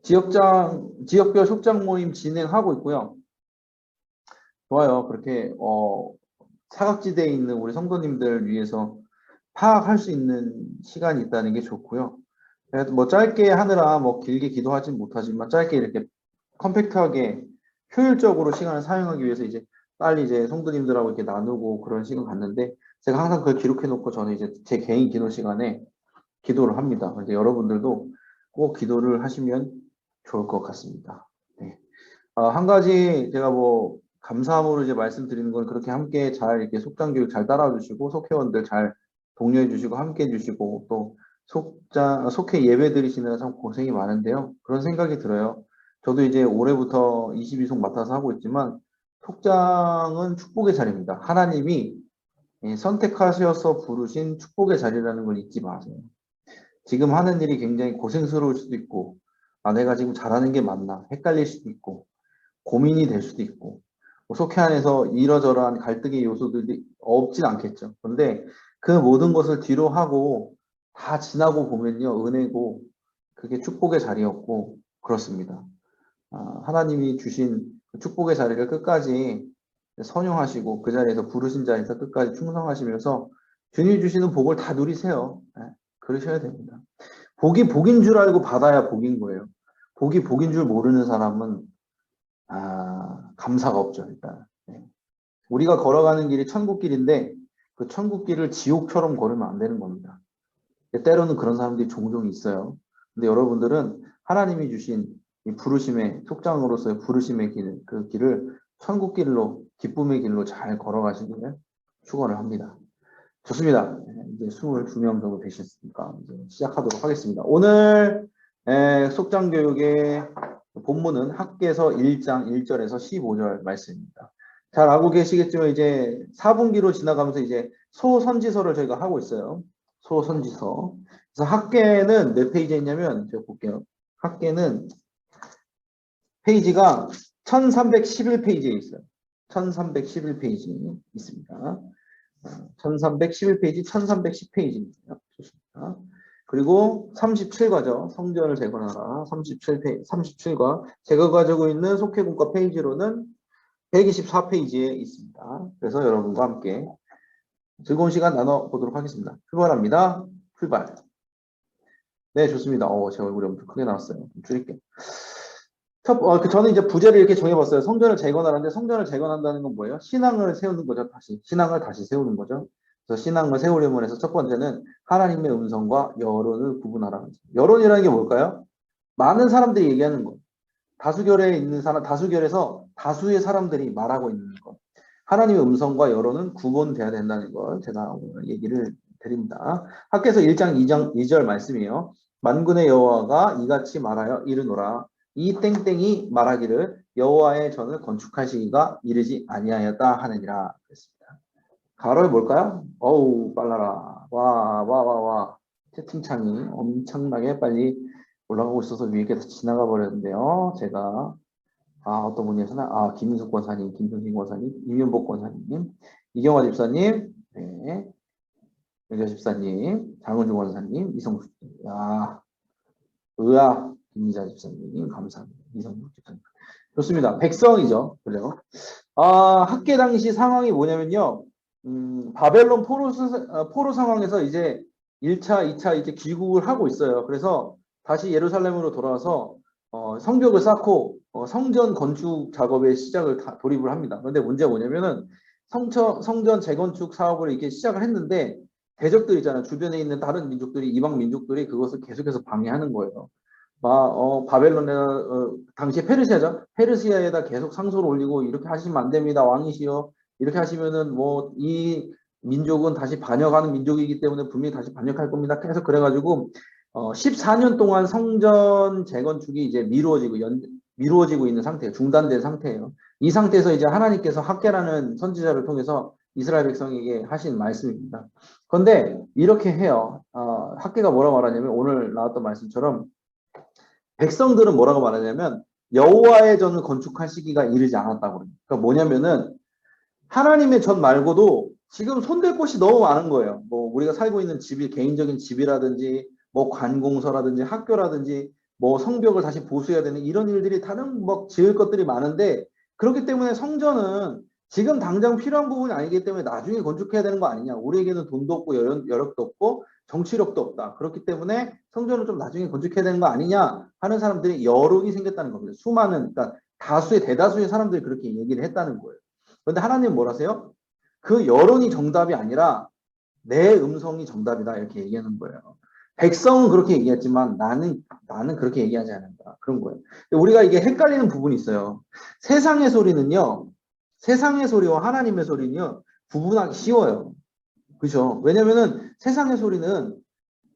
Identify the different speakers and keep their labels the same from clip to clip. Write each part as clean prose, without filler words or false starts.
Speaker 1: 지역별 속장 모임 진행하고 있고요. 좋아요. 그렇게 사각지대에 있는 우리 성도님들 위해서 파악할 수 있는 시간이 있다는 게 좋고요. 그래도 뭐 짧게 하느라 뭐 길게 기도하진 못하지만 짧게 이렇게 컴팩트하게 효율적으로 시간을 사용하기 위해서 이제 빨리 이제 성도님들하고 이렇게 나누고 그런 시간 갖는데 제가 항상 그걸 기록해 놓고 저는 이제 제 개인 기도 시간에 기도를 합니다. 그래서 여러분들도 꼭 기도를 하시면 좋을 것 같습니다. 네. 한 가지 제가 뭐 감사함으로 이제 말씀드리는 건 그렇게 함께 잘 이렇게 속장 교육 잘 따라와 주시고 속회원들 잘 독려해 주시고 함께 해 주시고 또 속회 예배 드리시느라 참 고생이 많은데요. 그런 생각이 들어요. 저도 이제 올해부터 22속 맡아서 하고 있지만 속장은 축복의 자리입니다. 하나님이 선택하셔서 부르신 축복의 자리라는 걸 잊지 마세요. 지금 하는 일이 굉장히 고생스러울 수도 있고 내가 지금 잘하는 게 맞나 헷갈릴 수도 있고 고민이 될 수도 있고 속회 안에서 이러저러한 갈등의 요소들이 없진 않겠죠. 그런데 그 모든 것을 뒤로 하고 다 지나고 보면요. 은혜고 그게 축복의 자리였고 그렇습니다. 하나님이 주신 축복의 자리를 끝까지 선용하시고 그 자리에서 부르신 자리에서 끝까지 충성하시면서 주님이 주시는 복을 다 누리세요. 그러셔야 됩니다. 복이 복인 줄 알고 받아야 복인 거예요. 복이 복인 줄 모르는 사람은 감사가 없죠, 일단. 우리가 걸어가는 길이 천국길인데 그 천국길을 지옥처럼 걸으면 안 되는 겁니다. 때로는 그런 사람들이 종종 있어요. 근데 여러분들은 하나님이 주신 이 부르심의 속장으로서의 부르심의 길, 그 길을 천국길로 기쁨의 길로 잘 걸어가시기를 축원을 합니다. 좋습니다. 이제 22명 정도 되셨으니까 이제 시작하도록 하겠습니다. 오늘 속장 교육의 본문은 학개서 1장 1절에서 15절 말씀입니다. 잘 알고 계시겠지만 이제 4분기로 지나가면서 이제 소선지서를 저희가 하고 있어요. 소선지서. 그래서 학개는 몇 페이지에 있냐면 제가 볼게요. 학개는 페이지가 1311페이지에 있어요. 1311페이지 있습니다. 1311페이지, 1310페이지입니다. 좋습니다. 그리고 37과죠. 성전을 재건하라. 37과 제가 가지고 있는 속회분과 페이지로는 124페이지에 있습니다. 그래서 여러분과 함께 즐거운 시간 나눠보도록 하겠습니다. 출발합니다. 출발. 네, 좋습니다. 제 얼굴이 엄청 크게 나왔어요. 좀 줄일게요. 저는 이제 부제를 이렇게 정해봤어요. 성전을 재건하는데 성전을 재건한다는 건 뭐예요? 신앙을 세우는 거죠. 신앙을 다시 세우는 거죠. 그래서 신앙을 세우려면 해서 첫 번째는 하나님의 음성과 여론을 구분하라는 거죠. 여론이라는 게 뭘까요? 많은 사람들이 얘기하는 것. 다수결에 있는 사람, 다수결에서 다수의 사람들이 말하고 있는 것. 하나님의 음성과 여론은 구분돼야 된다는 걸 제가 오늘 얘기를 드립니다. 학개서 1장 2절 말씀이에요. 만군의 여호와가 이같이 말하여 이르노라. 이 땡땡이 말하기를 여호와의 전을 건축하시기가 이르지 아니하였다 하느니라. 그랬습니다. 가로에 뭘까요? 어우 빨라라. 와. 채팅창이 엄청나게 빨리 올라가고 있어서 위에 게 지나가 버렸는데요. 제가 어떤 분이 하시나? 김인숙 권사님, 김승진 권사님, 이윤복 권사님, 이경화 집사님, 네, 여자 집사님, 장은주 권사님, 이성숙 집사님, 김미자 집사님, 감사합니다. 이성숙 집사님. 좋습니다. 백성이죠. 그래요. 학계 당시 상황이 뭐냐면요. 바벨론 포로 상황에서 이제 1차, 2차 이제 귀국을 하고 있어요. 그래서 다시 예루살렘으로 돌아와서 성벽을 쌓고 성전 건축 작업에 시작을 돌입을 합니다. 그런데 문제가 뭐냐면은 성전 재건축 사업을 이렇게 시작을 했는데 대적들 있잖아요. 주변에 있는 다른 민족들이 이방 민족들이 그것을 계속해서 방해하는 거예요. 바벨론에 당시에 페르시아죠. 페르시아에다 계속 상소를 올리고 이렇게 하시면 안 됩니다. 왕이시여. 이렇게 하시면은 뭐 이 민족은 다시 반역하는 민족이기 때문에 분명히 다시 반역할 겁니다. 계속 그래가지고 14년 동안 성전 재건축이 이제 미루어지고 있는 상태예요. 중단된 상태예요. 이 상태에서 이제 하나님께서 학개라는 선지자를 통해서 이스라엘 백성에게 하신 말씀입니다. 그런데 이렇게 해요. 학개가 뭐라고 말하냐면 오늘 나왔던 말씀처럼 백성들은 뭐라고 말하냐면 여호와의 전을 건축할 시기가 이르지 않았다고 그래요. 그러니까 뭐냐면은 하나님의 전 말고도 지금 손댈 곳이 너무 많은 거예요. 뭐 우리가 살고 있는 집이 개인적인 집이라든지 뭐 관공서라든지 학교라든지 뭐 성벽을 다시 보수해야 되는 이런 일들이 다른 뭐 지을 것들이 많은데 그렇기 때문에 성전은 지금 당장 필요한 부분이 아니기 때문에 나중에 건축해야 되는 거 아니냐. 우리에게는 돈도 없고 여력도 없고 정치력도 없다. 그렇기 때문에 성전을 좀 나중에 건축해야 되는 거 아니냐 하는 사람들이 여론이 생겼다는 겁니다. 수많은 그러니까 다수의 대다수의 사람들이 그렇게 얘기를 했다는 거예요. 그런데 하나님 뭐라세요? 그 여론이 정답이 아니라 내 음성이 정답이다 이렇게 얘기하는 거예요. 백성은 그렇게 얘기했지만 나는 그렇게 얘기하지 않는다. 그런 거예요. 우리가 이게 헷갈리는 부분이 있어요. 세상의 소리는요. 세상의 소리와 하나님의 소리는요. 구분하기 쉬워요. 그죠? 왜냐면은 세상의 소리는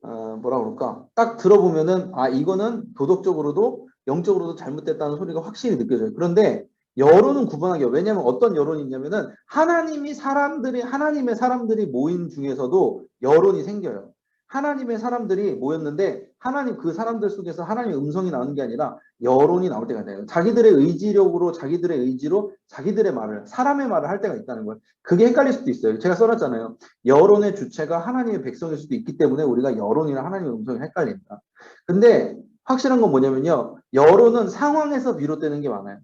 Speaker 1: 뭐라 그럴까? 딱 들어보면은 아 이거는 도덕적으로도 영적으로도 잘못됐다는 소리가 확실히 느껴져요. 그런데 여론은 구분하기 어려워요. 왜냐하면 어떤 여론이 있냐면은 하나님의 사람들이 모인 중에서도 여론이 생겨요. 하나님의 사람들이 모였는데 하나님 그 사람들 속에서 하나님의 음성이 나오는 게 아니라 여론이 나올 때가 돼요. 자기들의 의지력으로 자기들의 의지로 자기들의 말을 사람의 말을 할 때가 있다는 거예요. 그게 헷갈릴 수도 있어요. 제가 써놨잖아요. 여론의 주체가 하나님의 백성일 수도 있기 때문에 우리가 여론이랑 하나님의 음성이 헷갈린다. 근데 확실한 건 뭐냐면요. 여론은 상황에서 비롯되는 게 많아요.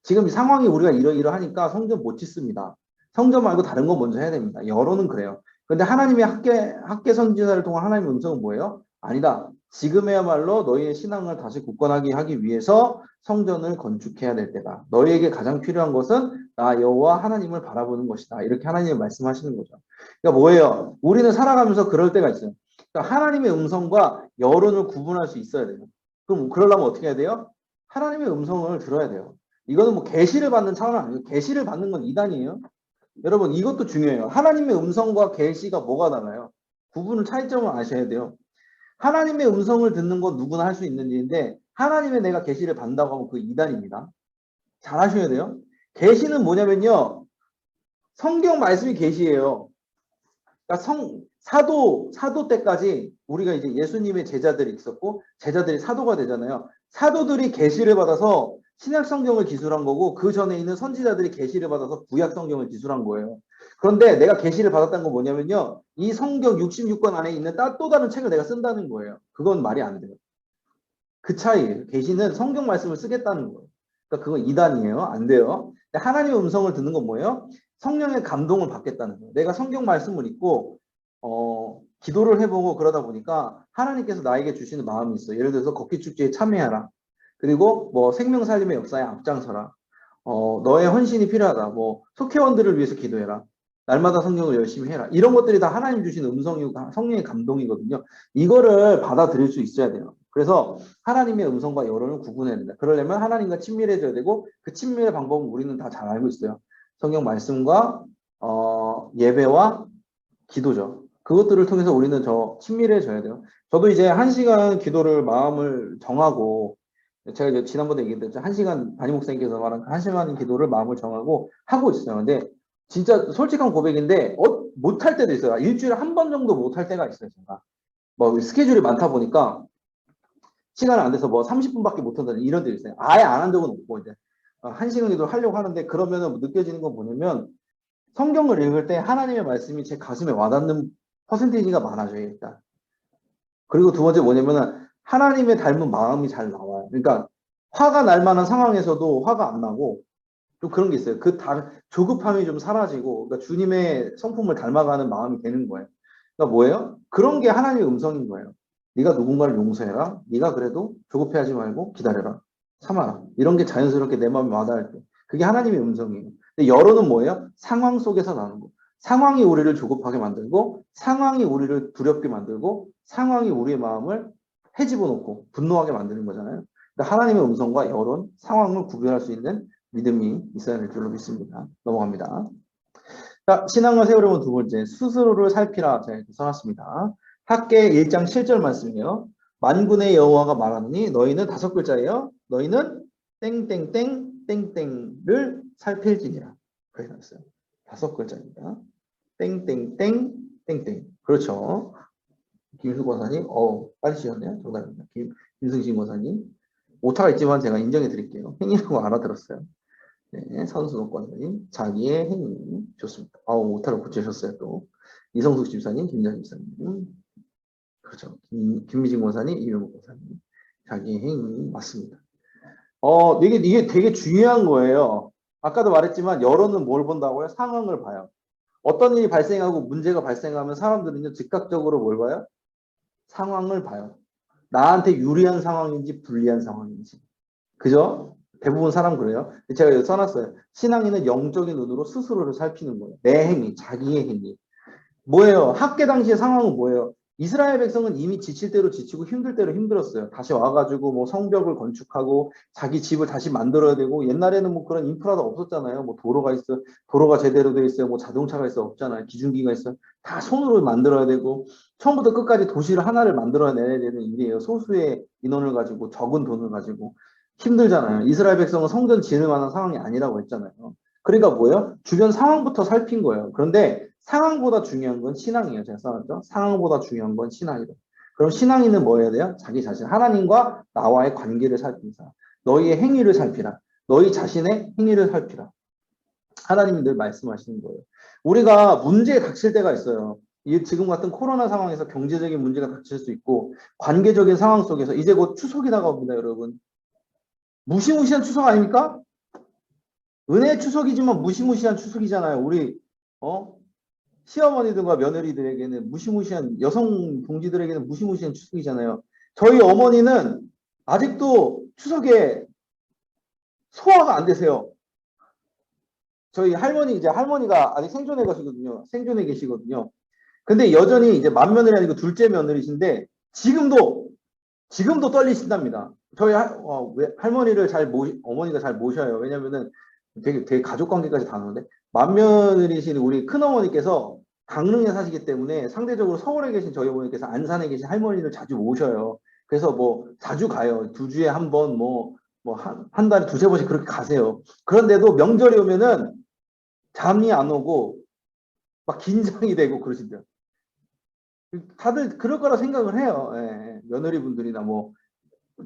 Speaker 1: 지금 상황이 우리가 이러이러하니까 성전 못 짓습니다. 성전 말고 다른 거 먼저 해야 됩니다. 여론은 그래요. 근데 하나님의 학계 선지자를 통한 하나님의 음성은 뭐예요? 아니다. 지금에야말로 너희의 신앙을 다시 굳건하게 하기 위해서 성전을 건축해야 될 때다. 너희에게 가장 필요한 것은 나 여호와 하나님을 바라보는 것이다. 이렇게 하나님이 말씀하시는 거죠. 그러니까 뭐예요? 우리는 살아가면서 그럴 때가 있어요. 그러니까 하나님의 음성과 여론을 구분할 수 있어야 돼요. 그럼 그러려면 어떻게 해야 돼요? 하나님의 음성을 들어야 돼요. 이거는 뭐 계시를 받는 차원은 아니에요. 계시를 받는 건 이단이에요. 여러분 이것도 중요해요. 하나님의 음성과 계시가 뭐가 달라요? 구분을 차이점을 아셔야 돼요. 하나님의 음성을 듣는 건 누구나 할 수 있는 일인데 하나님의 내가 계시를 받는다고 하면 그 이단입니다. 잘 하셔야 돼요. 계시는 뭐냐면요. 성경 말씀이 계시예요. 그러니까 사도 때까지 우리가 이제 예수님의 제자들이 있었고 제자들이 사도가 되잖아요. 사도들이 계시를 받아서 신약 성경을 기술한 거고 그 전에 있는 선지자들이 계시를 받아서 구약 성경을 기술한 거예요. 그런데 내가 계시를 받았다는 건 뭐냐면요. 이 성경 66권 안에 있는 또 다른 책을 내가 쓴다는 거예요. 그건 말이 안 돼요. 그 차이예요. 계시는 성경 말씀을 쓰겠다는 거예요. 그러니까 그건 이단이에요. 안 돼요. 하나님의 음성을 듣는 건 뭐예요? 성령의 감동을 받겠다는 거예요. 내가 성경 말씀을 읽고 기도를 해보고 그러다 보니까 하나님께서 나에게 주시는 마음이 있어요. 예를 들어서 걷기 축제에 참여하라. 그리고 뭐 생명 살림의 역사에 앞장서라. 너의 헌신이 필요하다. 뭐 속회원들을 위해서 기도해라. 날마다 성경을 열심히 해라. 이런 것들이 다 하나님 주신 음성이고 성령의 감동이거든요. 이거를 받아들일 수 있어야 돼요. 그래서 하나님의 음성과 여론을 구분해야 된다. 그러려면 하나님과 친밀해져야 되고 그 친밀의 방법은 우리는 다 잘 알고 있어요. 성경 말씀과 예배와 기도죠. 그것들을 통해서 우리는 친밀해져야 돼요. 저도 이제 1시간 기도를 마음을 정하고 제가 이제 지난번에 얘기했듯이 1시간 담임 목사님께서 말한 1시간 기도를 마음을 정하고 하고 있어요. 근데 진짜 솔직한 고백인데 못할 때도 있어요. 일주일에 한 번 정도 못할 때가 있어요. 제가 뭐 스케줄이 많다 보니까 시간이 안 돼서 뭐 30분밖에 못 한다는 이런 데 있어요. 아예 안 한 적은 없고 이제 1시간 기도를 하려고 하는데 그러면은 느껴지는 건 뭐냐면 성경을 읽을 때 하나님의 말씀이 제 가슴에 와닿는 퍼센테이지가 많아져요, 일단. 그리고 두 번째 뭐냐면은 하나님의 닮은 마음이 잘 나와요. 그러니까 화가 날 만한 상황에서도 화가 안 나고 좀 그런 게 있어요. 조급함이 좀 사라지고 그러니까 주님의 성품을 닮아가는 마음이 되는 거예요. 그러니까 뭐예요? 그런 게 하나님의 음성인 거예요. 네가 누군가를 용서해라. 네가 그래도 조급해하지 말고 기다려라. 참아라. 이런 게 자연스럽게 내 마음에 와닿을 때. 그게 하나님의 음성이에요. 근데 여론은 뭐예요? 상황 속에서 나는 거. 상황이 우리를 조급하게 만들고 상황이 우리를 두렵게 만들고 상황이 우리의 마음을 헤집어 놓고 분노하게 만드는 거잖아요. 그러니까 하나님의 음성과 여론, 상황을 구별할 수 있는 믿음이 있어야 될 줄로 믿습니다. 넘어갑니다. 자, 신앙을 세우려면 두 번째, 스스로를 살피라. 제가 이렇게 써놨습니다. 학계 1장 7절 말씀이에요. 만군의 여호와가 말하느니 너희는 5글자예요. 너희는 땡땡땡 땡땡을 살필지니라. 그렇게 나왔어요. 5글자입니다. 땡땡땡 땡땡. 그렇죠. 김수 권사님, 빨리 지었네요. 정답입니다. 김승신 권사님. 오타가 있지만 제가 인정해 드릴게요. 행위라고 알아들었어요. 네, 선수 권사님, 자기의 행위. 좋습니다. 오타를 고치셨어요, 또. 이성숙 집사님, 김장 집사님. 그렇죠. 김미진 권사님, 이명국 권사님. 자기의 행위 맞습니다. 이게 되게 중요한 거예요. 아까도 말했지만 여론은 뭘 본다고요? 상황을 봐요. 어떤 일이 발생하고 문제가 발생하면 사람들은요, 즉각적으로 뭘 봐요? 상황을 봐요. 나한테 유리한 상황인지 불리한 상황인지. 그죠? 대부분 사람 그래요. 제가 여기 써놨어요. 신앙인은 영적인 눈으로 스스로를 살피는 거예요. 내 행위, 자기의 행위. 뭐예요? 학계 당시의 상황은 뭐예요? 이스라엘 백성은 이미 지칠 대로 지치고 힘들 대로 힘들었어요. 다시 와가지고 뭐 성벽을 건축하고 자기 집을 다시 만들어야 되고, 옛날에는 뭐 그런 인프라도 없었잖아요. 뭐 도로가 있어, 도로가 제대로 돼 있어요. 뭐 자동차가 있어 없잖아요. 기중기가 있어. 다 손으로 만들어야 되고, 처음부터 끝까지 도시를 하나를 만들어내야 되는 일이에요. 소수의 인원을 가지고 적은 돈을 가지고 힘들잖아요. 이스라엘 백성은 성전 지을 만한 상황이 아니라고 했잖아요. 그러니까 뭐예요? 주변 상황부터 살핀 거예요. 그런데 상황보다 중요한 건 신앙이에요. 제가 써놨죠? 상황보다 중요한 건 신앙이다. 그럼 신앙인은 뭐 해야 돼요? 자기 자신. 하나님과 나와의 관계를 살피자. 너희의 행위를 살피라. 너희 자신의 행위를 살피라. 하나님이 늘 말씀하시는 거예요. 우리가 문제에 닥칠 때가 있어요. 지금 같은 코로나 상황에서 경제적인 문제가 닥칠 수 있고, 관계적인 상황 속에서 이제 곧 추석이 다가옵니다, 여러분. 무시무시한 추석 아닙니까? 은혜의 추석이지만 무시무시한 추석이잖아요. 우리 시어머니들과 며느리들에게는 무시무시한, 여성 동지들에게는 무시무시한 추석이잖아요. 저희 어머니는 아직도 추석에 소화가 안 되세요. 저희 할머니, 이제 할머니가 아직 생존해 계시거든요. 생존해 계시거든요. 근데 여전히 이제 맏며느리 아니고 둘째 며느리신데 지금도 떨리신답니다. 저희 할머니를 어머니가 잘 모셔요. 왜냐면은 되게 가족 관계까지 다 나오는데, 맏며느리신 우리 큰어머니께서 강릉에 사시기 때문에 상대적으로 서울에 계신 저희 어머니께서 안산에 계신 할머니를 자주 모셔요. 그래서 뭐 자주 가요. 2주에 한 번, 한 달에 2~3번씩 그렇게 가세요. 그런데도 명절이 오면은 잠이 안 오고 막 긴장이 되고 그러신대요. 다들 그럴 거라 생각을 해요. 예, 며느리분들이나 뭐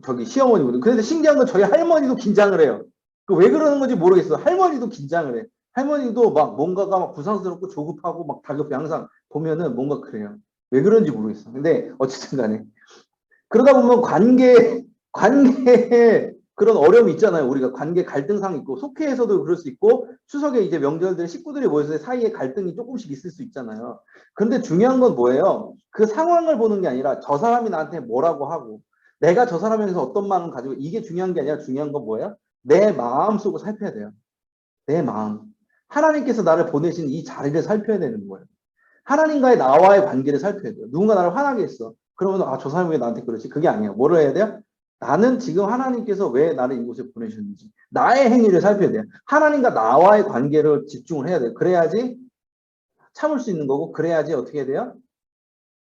Speaker 1: 저기 시어머니분들. 그런데 신기한 건 저희 할머니도 긴장을 해요. 왜 그러는 건지 모르겠어. 할머니도 긴장을 해. 할머니도 막 뭔가가 막 부상스럽고 조급하고 막 다급해. 항상 보면은 뭔가 그래요. 왜 그런지 모르겠어. 근데 어쨌든 간에 그러다 보면 관계에 그런 어려움이 있잖아요. 우리가 관계 갈등상 있고, 속회에서도 그럴 수 있고, 추석에 이제 명절들 식구들이 모여서 사이에 갈등이 조금씩 있을 수 있잖아요. 그런데 중요한 건 뭐예요? 그 상황을 보는 게 아니라 저 사람이 나한테 뭐라고 하고 내가 저 사람에게서 어떤 마음을 가지고, 이게 중요한 게 아니라 중요한 건 뭐예요? 내 마음 속을 살펴야 돼요. 내 마음. 하나님께서 나를 보내신 이 자리를 살펴야 되는 거예요. 하나님과의 나와의 관계를 살펴야 돼요. 누군가 나를 화나게 했어. 그러면 저 사람이 왜 나한테 그러지? 그게 아니에요. 뭐를 해야 돼요? 나는 지금 하나님께서 왜 나를 이곳에 보내셨는지 나의 행위를 살펴야 돼요. 하나님과 나와의 관계를 집중을 해야 돼요. 그래야지 참을 수 있는 거고, 그래야지 어떻게 해야 돼요?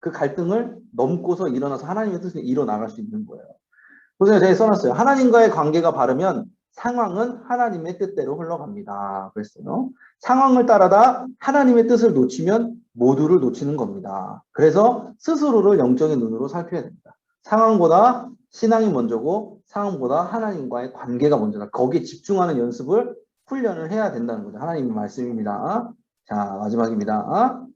Speaker 1: 그 갈등을 넘고서 일어나서 하나님의 뜻을 이뤄나갈 수 있는 거예요. 그래서 제가 써놨어요. 하나님과의 관계가 바르면 상황은 하나님의 뜻대로 흘러갑니다. 그랬어요. 상황을 따라다 하나님의 뜻을 놓치면 모두를 놓치는 겁니다. 그래서 스스로를 영적인 눈으로 살펴야 됩니다. 상황보다 신앙이 먼저고, 상황보다 하나님과의 관계가 먼저다. 거기에 집중하는 연습을, 훈련을 해야 된다는 거죠. 하나님의 말씀입니다. 자, 마지막입니다.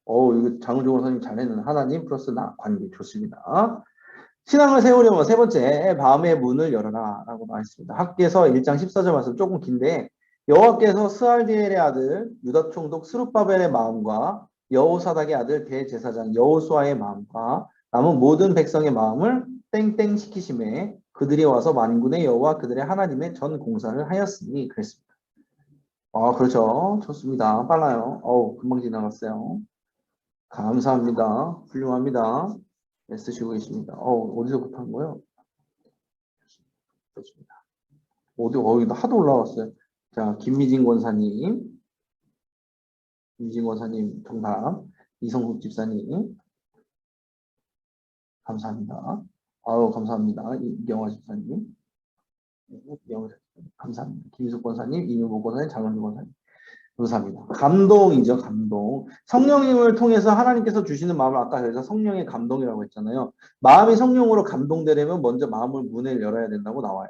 Speaker 1: 이거 장은종원 선생님 잘했는 하나님 플러스 나 관계 좋습니다. 신앙을 세우려면 세 번째, 마음의 문을 열어라 라고 나와있습니다. 학개서 1장 14절 말씀 조금 긴데, 여호와께서 스알디엘의 아들 유다 총독 스룹바벨의 마음과 여호사닥의 아들 대제사장 여호수아의 마음과 남은 모든 백성의 마음을 땡땡 시키심에 그들이 와서 만군의 여호와 그들의 하나님의 전 공사를 하였으니 그랬습니다. 그렇죠. 좋습니다. 빨라요. 금방 지나갔어요. 감사합니다. 훌륭합니다. 애쓰시고 계십니다. 어디서부터 한 거예요? 좋습니다. 어디다 하도 올라왔어요. 자, 김미진 권사님 정답. 이성국 집사님, 감사합니다. 감사합니다. 이경화 집사님, 감사합니다. 김희숙 권사님, 이명복 권사님, 장원주 권사님. 감사합니다. 감동이죠, 감동. 성령님을 통해서 하나님께서 주시는 마음을, 아까 그래서 성령의 감동이라고 했잖아요. 마음이 성령으로 감동되려면 먼저 마음을 문을 열어야 된다고 나와요.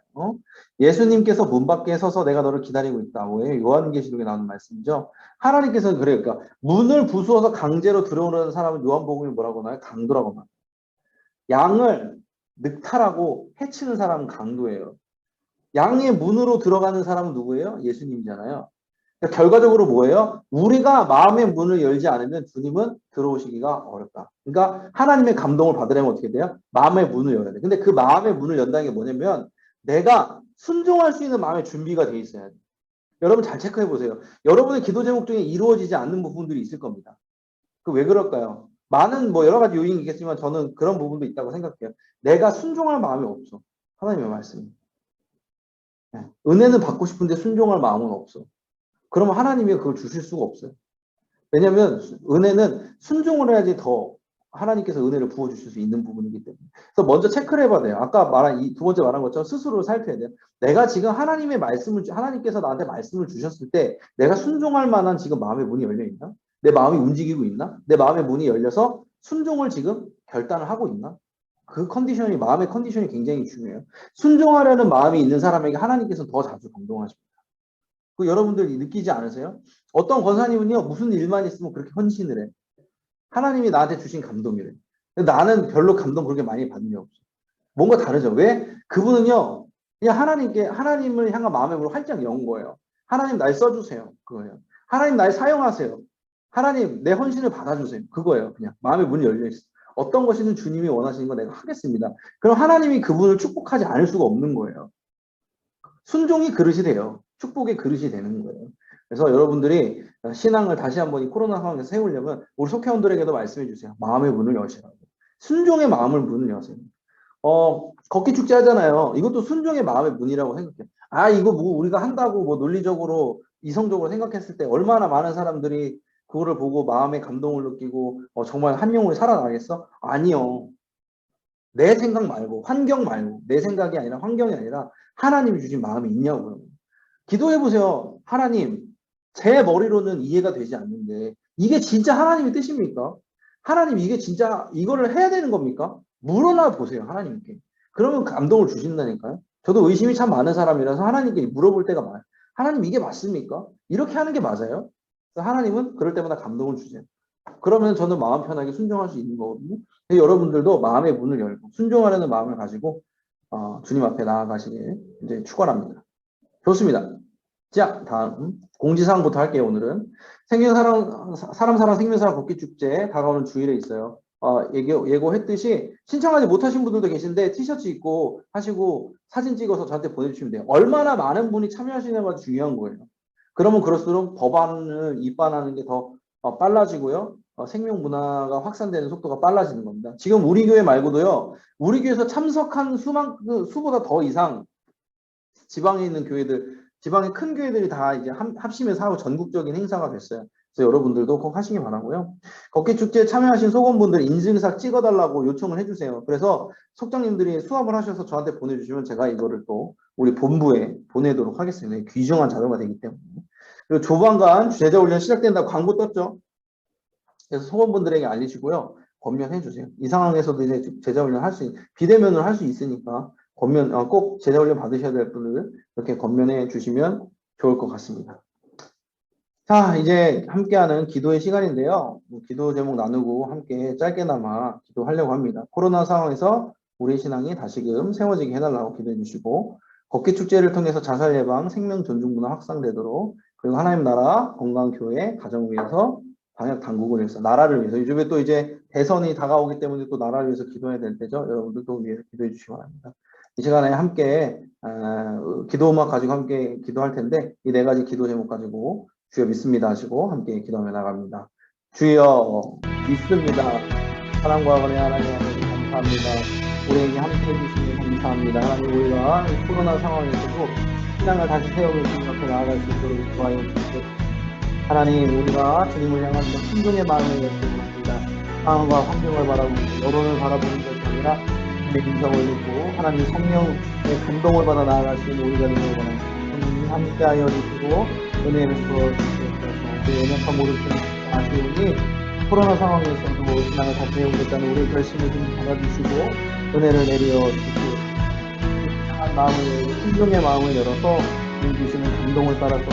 Speaker 1: 예수님께서 문 밖에 서서 내가 너를 기다리고 있다고 해요. 요한계시록에 나오는 말씀이죠. 하나님께서 그래요. 그러니까 문을 부수어서 강제로 들어오는 사람은 요한복음이 뭐라고 나와요? 강도라고 나와요. 양을 늑탈하고 해치는 사람은 강도예요. 양의 문으로 들어가는 사람은 누구예요? 예수님이잖아요. 그러니까 결과적으로 뭐예요? 우리가 마음의 문을 열지 않으면 주님은 들어오시기가 어렵다. 그러니까 하나님의 감동을 받으려면 어떻게 돼요? 마음의 문을 열어야 돼. 근데 그 마음의 문을 연다는 게 뭐냐면 내가 순종할 수 있는 마음의 준비가 돼 있어야 돼. 여러분 잘 체크해 보세요. 여러분의 기도 제목 중에 이루어지지 않는 부분들이 있을 겁니다. 그 왜 그럴까요? 많은 뭐 여러 가지 요인이 있겠지만 저는 그런 부분도 있다고 생각해요. 내가 순종할 마음이 없어. 하나님의 말씀. 은혜는 받고 싶은데 순종할 마음은 없어. 그러면 하나님이 그걸 주실 수가 없어요. 왜냐하면 은혜는 순종을 해야지 더 하나님께서 은혜를 부어주실 수 있는 부분이기 때문에. 그래서 먼저 체크를 해봐야 돼요. 아까 말한 이 두 번째 말한 것처럼 스스로를 살펴야 돼요. 내가 지금 하나님의 말씀을, 하나님께서 나한테 말씀을 주셨을 때 내가 순종할 만한 지금 마음의 문이 열려 있나? 내 마음이 움직이고 있나? 내 마음의 문이 열려서 순종을 지금 결단을 하고 있나? 그 컨디션이, 마음의 컨디션이 굉장히 중요해요. 순종하려는 마음이 있는 사람에게 하나님께서는 더 자주 감동하십니다. 그 여러분들 느끼지 않으세요? 어떤 권사님은요, 무슨 일만 있으면 그렇게 헌신을 해. 하나님이 나한테 주신 감동이래. 나는 별로 감동 그렇게 많이 받는 게 없어. 뭔가 다르죠. 왜? 그분은요, 그냥 하나님을 향한 마음의 문을 활짝 연 거예요. 하나님 날 써주세요. 그거예요. 하나님 날 사용하세요. 하나님 내 헌신을 받아주세요. 그거예요. 그냥 마음의 문이 열려 있어. 어떤 것이든 주님이 원하시는 거 내가 하겠습니다. 그럼 하나님이 그분을 축복하지 않을 수가 없는 거예요. 순종이 그릇이 돼요. 축복의 그릇이 되는 거예요. 그래서 여러분들이 신앙을 다시 한번 이 코로나 상황에서 세우려면 우리 속회원들에게도 말씀해 주세요. 마음의 문을 여시라고. 순종의 마음을 문을 여세요. 걷기 축제 하잖아요. 이것도 순종의 마음의 문이라고 생각해요. 아, 이거 뭐 우리가 한다고 뭐 논리적으로 이성적으로 생각했을 때 얼마나 많은 사람들이 그거를 보고 마음의 감동을 느끼고 정말 한 영혼이 살아나겠어? 아니요. 내 생각 말고 환경 말고 내 생각이 아니라 환경이 아니라 하나님이 주신 마음이 있냐고요. 기도해보세요. 하나님, 제 머리로는 이해가 되지 않는데 이게 진짜 하나님의 뜻입니까? 하나님 이게 진짜 이거를 해야 되는 겁니까? 물어나 보세요. 하나님께. 그러면 감동을 주신다니까요. 저도 의심이 참 많은 사람이라서 하나님께 물어볼 때가 많아요. 하나님 이게 맞습니까? 이렇게 하는 게 맞아요? 하나님은 그럴 때마다 감동을 주세요. 그러면 저는 마음 편하게 순종할 수 있는 거거든요. 여러분들도 마음의 문을 열고 순종하려는 마음을 가지고 주님 앞에 나아가시길 이제 축원합니다. 좋습니다. 자, 다음 공지사항부터 할게요. 오늘은 사람 사랑 생명사랑 걷기 축제 다가오는 주일에 있어요. 예고했듯이 신청하지 못하신 분들도 계신데 티셔츠 입고 하시고 사진 찍어서 저한테 보내주시면 돼요. 얼마나 많은 분이 참여하시냐가 중요한 거예요. 그러면 그럴수록 법안을 입반하는 게 더 빨라지고요. 생명 문화가 확산되는 속도가 빨라지는 겁니다. 지금 우리 교회 말고도요. 우리 교회에서 참석한 수보다 더 이상 지방에 있는 교회들, 지방의 큰 교회들이 다 이제 합심해서 하고 전국적인 행사가 됐어요. 그래서 여러분들도 꼭 하시기 바라고요. 걷기 축제에 참여하신 소건분들 인증샷 찍어달라고 요청을 해주세요. 그래서 속장님들이 수합을 하셔서 저한테 보내주시면 제가 이거를 또 우리 본부에 보내도록 하겠습니다. 귀중한 자료가 되기 때문에. 그리고 조만간 제자훈련 시작된다고 광고 떴죠. 그래서 소건분들에게 알리시고요. 권면해 주세요. 이 상황에서도 이제 제자훈련 비대면을 할 수 있으니까 꼭 제자훈련 받으셔야 될 분들 이렇게 권면해 주시면 좋을 것 같습니다. 자, 이제 함께하는 기도의 시간인데요. 기도 제목 나누고 함께 짧게나마 기도하려고 합니다. 코로나 상황에서 우리 신앙이 다시금 세워지게 해달라고 기도해 주시고 걷기 축제를 통해서 자살 예방, 생명 존중 문화 확산되도록 그리고 하나님 나라, 건강 교회, 가정을 위해서 방역 당국을 위해서 나라를 위해서 요즘에 또 이제 대선이 다가오기 때문에 또 나라를 위해서 기도해야 될 때죠. 여러분들도 위해서 기도해 주시기 바랍니다. 이 시간에 함께 기도 음악 가지고 함께 기도할 텐데 이 네 가지 기도 제목 가지고 주여 믿습니다 하시고 함께 기도하며 나갑니다. 주여 믿습니다. 사랑과 은혜 하나님 아버지 감사합니다. 우리에게 함께 해주시니 감사합니다. 하나님 우리가 이 코로나 상황에서도 신앙을 다시 세우며 주님 앞에 나아갈 수 있도록 도와여 주시옵소서. 하나님 우리가 주님을 향한 순종의 마음을 요청합니다. 상황과 환경을 바라보고 여론을 바라보는 것이 아니라 주님의 인성을 읽고 하나님 성령의 감동을 받아 나아갈 수 있는 우리가 되기를 원합니다. 하나님 함께하여 주시고 은혜를 주어주시옵소서. 우리 연약한 모든 분들 아시오니 코로나 상황에서도 신앙을 다시 세우겠다는 우리의 결심을 좀 받아주시고 은혜를 내려 주시고 이상한 마음을 열고 순종의 마음을 열어서 주님 주시는 감동을 따라서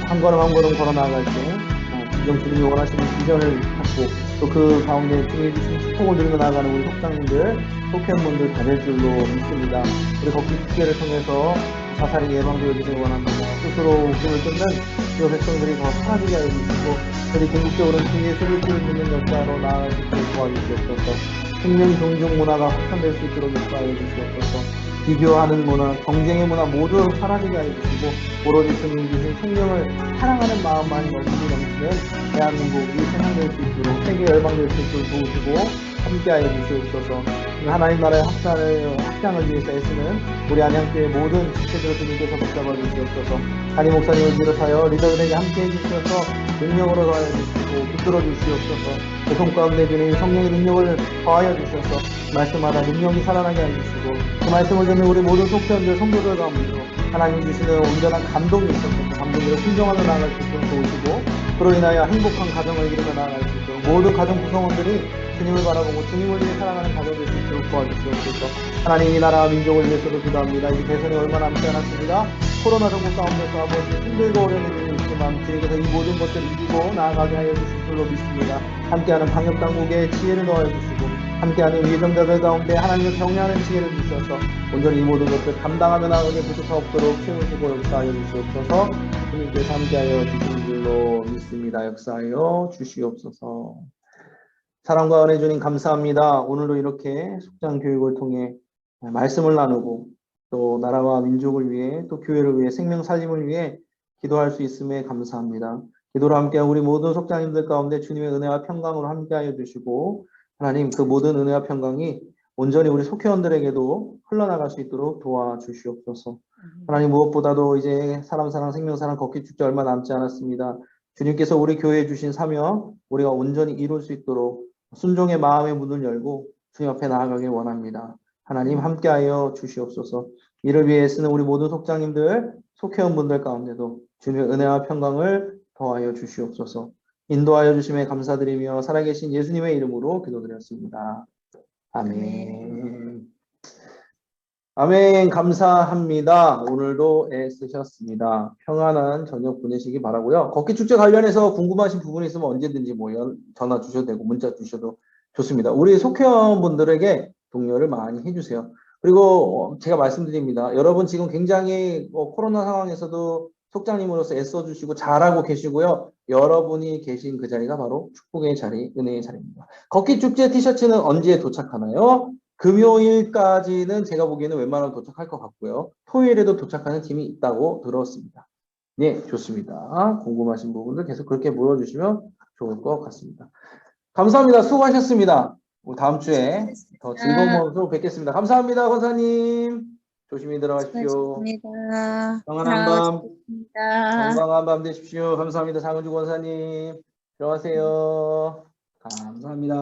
Speaker 1: 한 걸음 한 걸음 걸어 나아갈 때 진정 주님이 원하시는 비전을 찾고 또 그 가운데 주님이 주신 축복을 누리며 나아가는 우리 속장님들, 속회원분들 다 될 줄로 믿습니다. 우리 걷기 축제를 통해서 자살이 예방되어지길 원합니다. 스스로 웃음을 끊는 주요 백성들이 더 사라지게 하여 주시고 우리 궁극적으로 주 예수를 믿는 역사로 나아갈 수 있도록 도와주시옵소서. 생명 존중 문화가 확산될 수 있도록 역사하여 주시옵소서. 비교하는 문화, 경쟁의 문화 모두 사라지게 하여 주시고 오로지 주님 주신 생명을 사랑하는 마음만 넘치는 대한민국 이 세상 될 수 있도록 세계 열방될 수 있도록 도우시고 함께하여 주시옵소서. 하나님 나라의 확장을 위해서 애쓰는 우리 안양교회 모든 지체들을 주님께서 붙잡아 주시옵소서. 담임 목사님을 비롯하여 리더들에게 함께해 주셔서 능력으로 더하여 주시고 붙들어 주시옵소서. 그 손 가운데 주님 성령의 능력을 더하여 주셔서 말씀마다 능력이 살아나게 해주시고 그 말씀을 듣는 우리 모든 속회원들 성도들 가운데서 하나님 주시는 온전한 감동이 있어서 그 감동으로 순종하며 나아갈 수 있도록 도우시고 그로 인하여 행복한 가정을 이루며 나아갈 수 있도록 모든 가정 구성원들이 주님을 바라보고 주님을 위해 살아가는 가정될 수 있도록 도와주시옵소서. 하나님 이 나라와 민족을 위해서도 기도합니다. 이 대선이 얼마 남지 않았습니다. 코로나 정부 가운데서 아버지 힘들고 어려운 일이 있지만 주님께서 이 모든 것들을 이기고 나아가게 하여 주실 줄로 믿습니다. 함께하는 방역당국의 지혜를 넣어 주시고 함께하는 예정자들 가운데 하나님을 경외하는 지혜를 주셔서 온전히 이 모든 것들을 감당하며 나아가게 부족하 없도록 채우시고 역사하여 주시옵소서. 주님께서 함께하여 주신 줄로 믿습니다. 역사하여 주시옵소서. 사랑과 은혜 주님 감사합니다. 오늘도 이렇게 속장 교육을 통해 말씀을 나누고 또 나라와 민족을 위해 또 교회를 위해 생명 살림을 위해 기도할 수 있음에 감사합니다. 기도로 함께한 우리 모든 속장님들 가운데 주님의 은혜와 평강으로 함께하여 주시고 하나님 그 모든 은혜와 평강이 온전히 우리 속회원들에게도 흘러나갈 수 있도록 도와주시옵소서. 하나님 무엇보다도 이제 사람 사랑 생명 사랑 걷기 축제 얼마 남지 않았습니다. 주님께서 우리 교회에 주신 사명 우리가 온전히 이룰 수 있도록 순종의 마음의 문을 열고 주님 앞에 나아가길 원합니다. 하나님 함께하여 주시옵소서. 이를 위해 쓰는 우리 모든 속장님들, 속회원분들 가운데도 주님의 은혜와 평강을 더하여 주시옵소서. 인도하여 주심에 감사드리며 살아계신 예수님의 이름으로 기도드렸습니다. 아멘. 아멘. 감사합니다. 오늘도 애쓰셨습니다. 평안한 저녁 보내시기 바라고요. 걷기 축제 관련해서 궁금하신 부분이 있으면 언제든지 전화 주셔도 되고 문자 주셔도 좋습니다. 우리 속회원분들에게 독려를 많이 해주세요. 그리고 제가 말씀드립니다. 여러분 지금 굉장히 코로나 상황에서도 속장님으로서 애써주시고 잘하고 계시고요. 여러분이 계신 그 자리가 바로 축복의 자리, 은혜의 자리입니다. 걷기 축제 티셔츠는 언제 도착하나요? 금요일까지는 제가 보기에는 웬만하면 도착할 것 같고요. 토요일에도 도착하는 팀이 있다고 들었습니다. 네, 좋습니다. 궁금하신 부분들 계속 그렇게 물어주시면 좋을 것 같습니다. 감사합니다. 수고하셨습니다. 다음 주에 더 즐거운 모습으로 뵙겠습니다. 감사합니다, 권사님. 조심히 들어가십시오. 건강한 밤 되십시오. 감사합니다. 장은주 권사님. 들어가세요. 감사합니다.